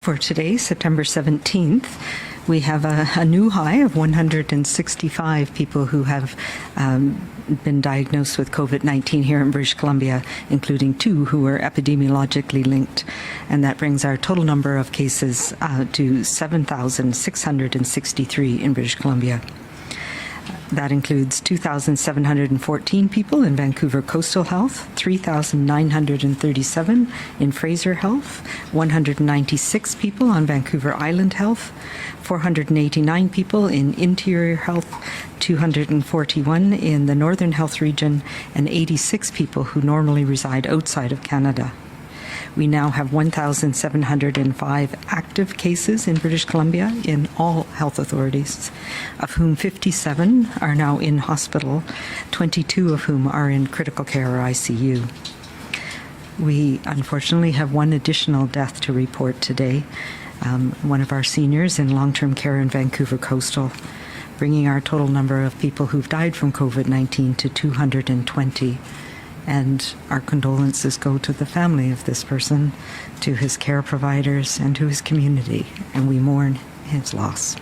For today, September 17th, we have a new high of 165 people who have been diagnosed with COVID-19 here in British Columbia, including 2 who are epidemiologically linked. And that brings our total number of cases to 7,663 in British Columbia. That includes 2,714 people in Vancouver Coastal Health, 3,937 in Fraser Health, 196 people on Vancouver Island Health, 489 people in Interior Health, 241 in the Northern Health Region, and 86 people who normally reside outside of Canada. We now have 1,705 active cases in British Columbia in all health authorities, of whom 57 are now in hospital, 22 of whom are in critical care or ICU. We unfortunately have one additional death to report today, one of our seniors in long-term care in Vancouver Coastal, bringing our total number of people who've died from COVID-19 to 220. And our condolences go to the family of this person, to his care providers, and to his community, and we mourn his loss.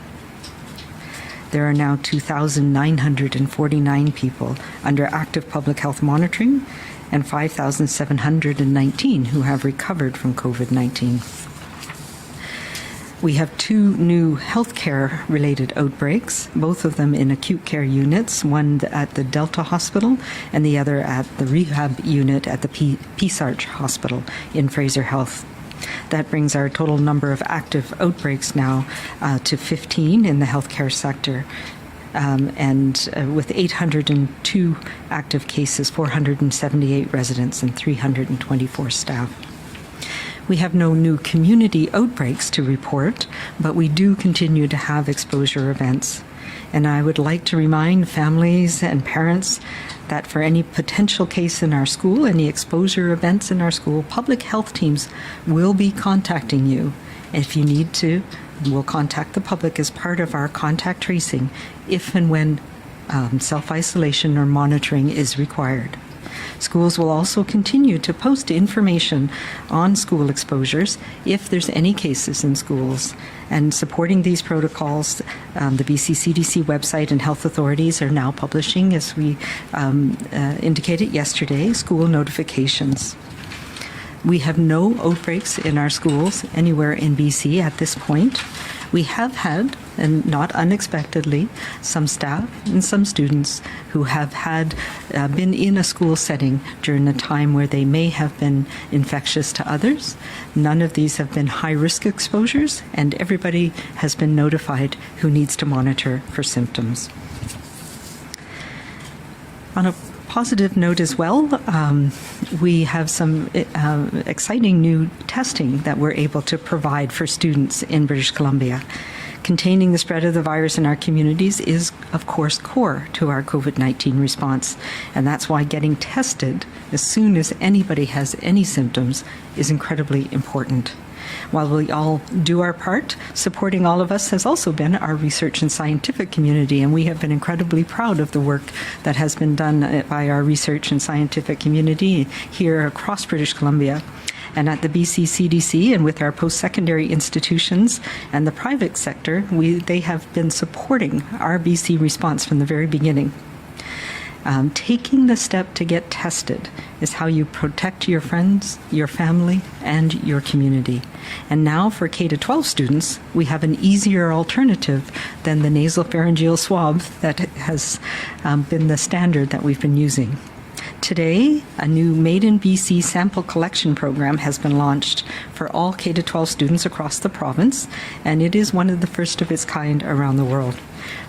There are now 2,949 people under active public health monitoring and 5,719 who have recovered from COVID-19. We have 2 new healthcare-related outbreaks, both of them in acute care units, one at the Delta Hospital and the other at the rehab unit at the Peace Arch Hospital in Fraser Health. That brings our total number of active outbreaks now to 15 in the healthcare sector. With 802 active cases, 478 residents, and 324 staff. We have no new community outbreaks to report, but we do continue to have exposure events. And I would like to remind families and parents that for any potential case in our school, any exposure events in our school, public health teams will be contacting you. If you need to, we'll contact the public as part of our contact tracing if and when self-isolation or monitoring is required. Schools will also continue to post information on school exposures if there's any cases in schools. And supporting these protocols, the BC CDC website and health authorities are now publishing, as we indicated yesterday, school notifications. We have no outbreaks in our schools anywhere in BC at this point. We have had, and not unexpectedly, some staff and some students who have been in a school setting during a time where they may have been infectious to others. None of these have been high-risk exposures, and everybody has been notified who needs to monitor for symptoms. On a positive note as well, we have some exciting new testing that we're able to provide for students in British Columbia. Containing the spread of the virus in our communities is, of course, core to our COVID-19 response, and that's why getting tested as soon as anybody has any symptoms is incredibly important. While we all do our part, supporting all of us has also been our research and scientific community, and we have been incredibly proud of the work that has been done by our research and scientific community here across British Columbia. And at the BC CDC and with our post-secondary institutions and the private sector, they have been supporting our BC response from the very beginning. Taking the step to get tested is how you protect your friends, your family, and your community. And now for K-12 students, we have an easier alternative than the nasopharyngeal swab that has been the standard that we've been using. Today, a new Made in BC sample collection program has been launched for all K-12 students across the province, and it is one of the first of its kind around the world.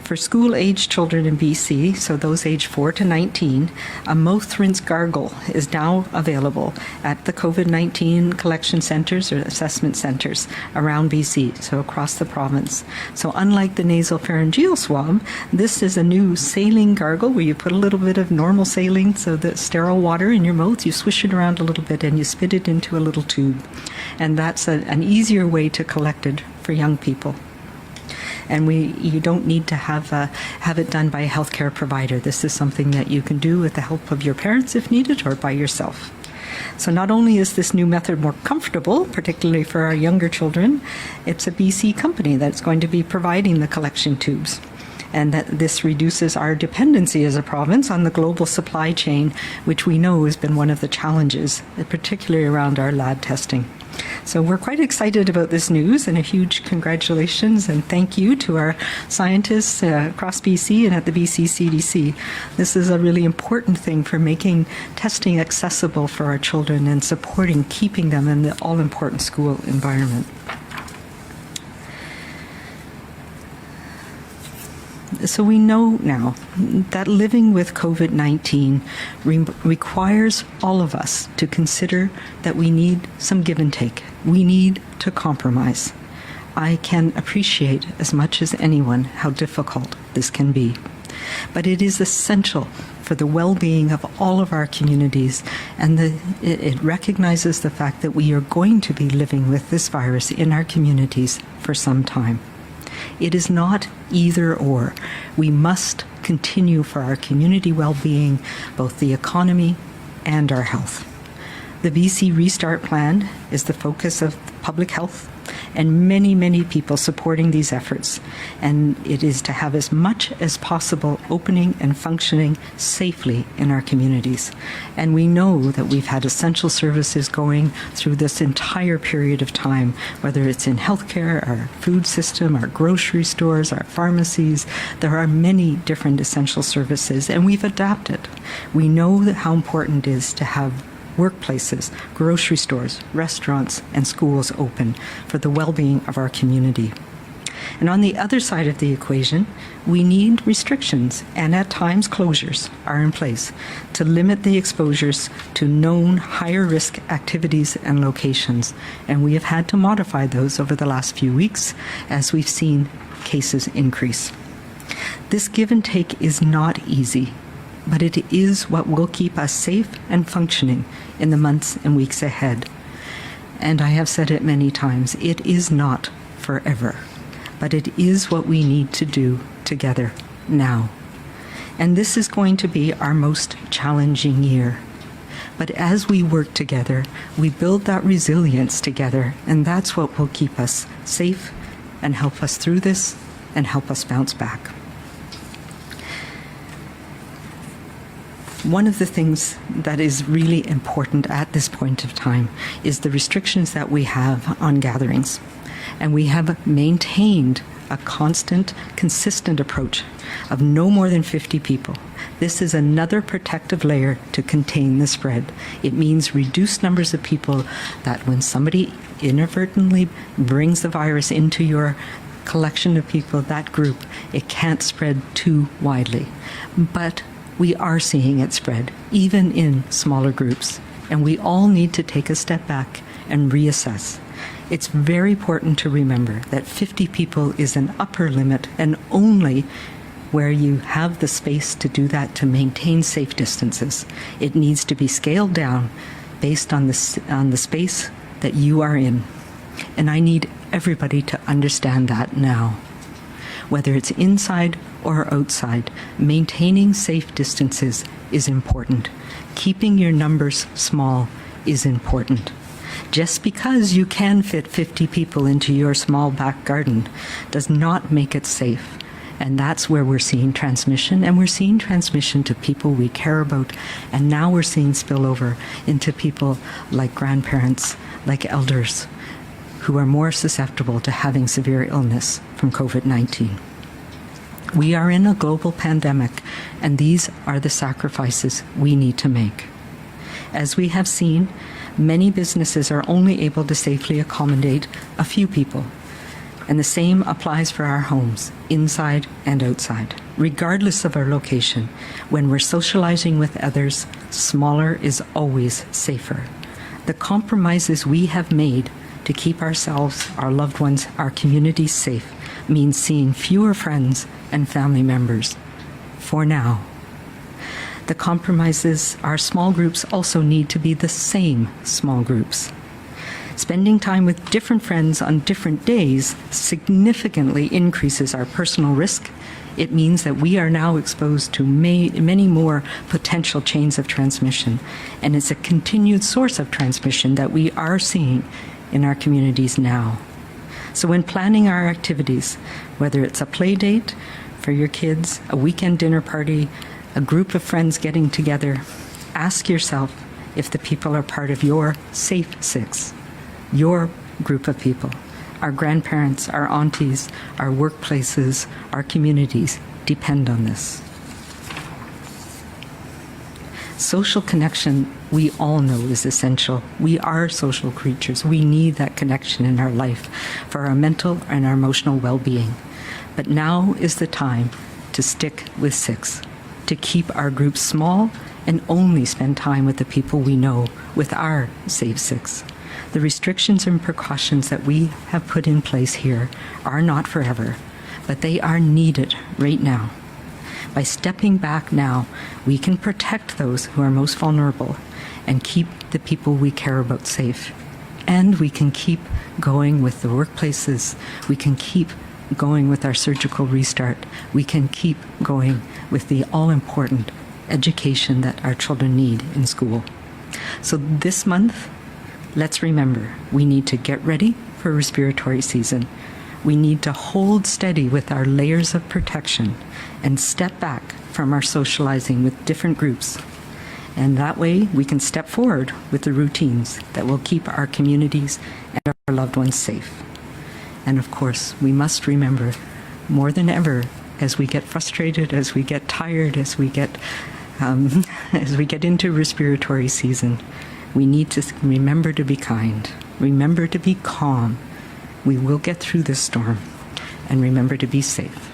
For school-aged children in BC, so those aged 4 to 19, a mouth rinse gargle is now available at the COVID-19 collection centres or assessment centres around BC, so across the province. So unlike the nasopharyngeal swab, this is a new saline gargle where you put a little bit of normal saline, so the sterile water in your mouth, you swish it around a little bit and you spit it into a little tube. And that's an easier way to collect it for young people. And you don't need to have it done by a healthcare provider. This is something that you can do with the help of your parents if needed, or by yourself. So not only is this new method more comfortable, particularly for our younger children, it's a BC company that's going to be providing the collection tubes. And that this reduces our dependency as a province on the global supply chain, which we know has been one of the challenges, particularly around our lab testing. So we're quite excited about this news, and a huge congratulations and thank you to our scientists across BC and at the BC CDC. This is a really important thing for making testing accessible for our children and supporting keeping them in the all-important school environment. So we know now that living with COVID-19 requires all of us to consider that we need some give and take. We need to compromise. I can appreciate as much as anyone how difficult this can be. But it is essential for the well-being of all of our communities, and it recognizes the fact that we are going to be living with this virus in our communities for some time. It is not either or. We must continue for our community well-being, both the economy and our health. The BC Restart Plan is the focus of public health, and many, many people supporting these efforts. And it is to have as much as possible opening and functioning safely in our communities. And we know that we've had essential services going through this entire period of time, whether it's in healthcare, our food system, our grocery stores, our pharmacies. There are many different essential services, and we've adapted. We know that how important it is to have workplaces, grocery stores, restaurants, and schools open for the well-being of our community. And on the other side of the equation, we need restrictions, and at times closures are in place to limit the exposures to known higher risk activities and locations. And we have had to modify those over the last few weeks as we've seen cases increase. This give and take is not easy, but it is what will keep us safe and functioning in the months and weeks ahead. And I have said it many times, it is not forever, but it is what we need to do together now. And this is going to be our most challenging year. But as we work together, we build that resilience together, and that's what will keep us safe and help us through this and help us bounce back. One of the things that is really important at this point of time is the restrictions that we have on gatherings. And we have maintained a constant, consistent approach of no more than 50 people. This is another protective layer to contain the spread. It means reduced numbers of people, that when somebody inadvertently brings the virus into your collection of people, that group, it can't spread too widely. But we are seeing it spread, even in smaller groups, and we all need to take a step back and reassess. It's very important to remember that 50 people is an upper limit, and only where you have the space to do that to maintain safe distances. It needs to be scaled down based on the space that you are in. And I need everybody to understand that now. Whether it's inside or outside, maintaining safe distances is important. Keeping your numbers small is important. Just because you can fit 50 people into your small back garden does not make it safe. And that's where we're seeing transmission, and we're seeing transmission to people we care about. And now we're seeing spillover into people like grandparents, like elders, who are more susceptible to having severe illness from COVID-19. We are in a global pandemic, and these are the sacrifices we need to make. As we have seen, many businesses are only able to safely accommodate a few people, and the same applies for our homes, inside and outside. Regardless of our location, when we're socializing with others, smaller is always safer. The compromises we have made to keep ourselves, our loved ones, our communities safe means seeing fewer friends and family members, for now. The compromises, our small groups also need to be the same small groups. Spending time with different friends on different days significantly increases our personal risk It means that we are now exposed to many more potential chains of transmission, and it's a continued source of transmission that we are seeing in our communities now. So when planning our activities, whether it's a play date for your kids, a weekend dinner party, a group of friends getting together, ask yourself if the people are part of your safe six, your group of people. Our grandparents, our aunties, our workplaces, our communities depend on this. Social connection, we all know, is essential. We are social creatures. We need that connection in our life for our mental and our emotional well-being. But now is the time to stick with six, to keep our groups small and only spend time with the people we know, with our safe six. The restrictions and precautions that we have put in place here are not forever, but they are needed right now. By stepping back now, we can protect those who are most vulnerable and keep the people we care about safe. And we can keep going with the workplaces. We can keep going with our surgical restart. We can keep going with the all-important education that our children need in school. So this month, let's remember, we need to get ready for respiratory season. We need to hold steady with our layers of protection and step back from our socializing with different groups. And that way we can step forward with the routines that will keep our communities and our loved ones safe. And of course, we must remember more than ever, as we get frustrated, as we get tired, as we get into respiratory season, we need to remember to be kind, remember to be calm. We will get through this storm, and remember to be safe.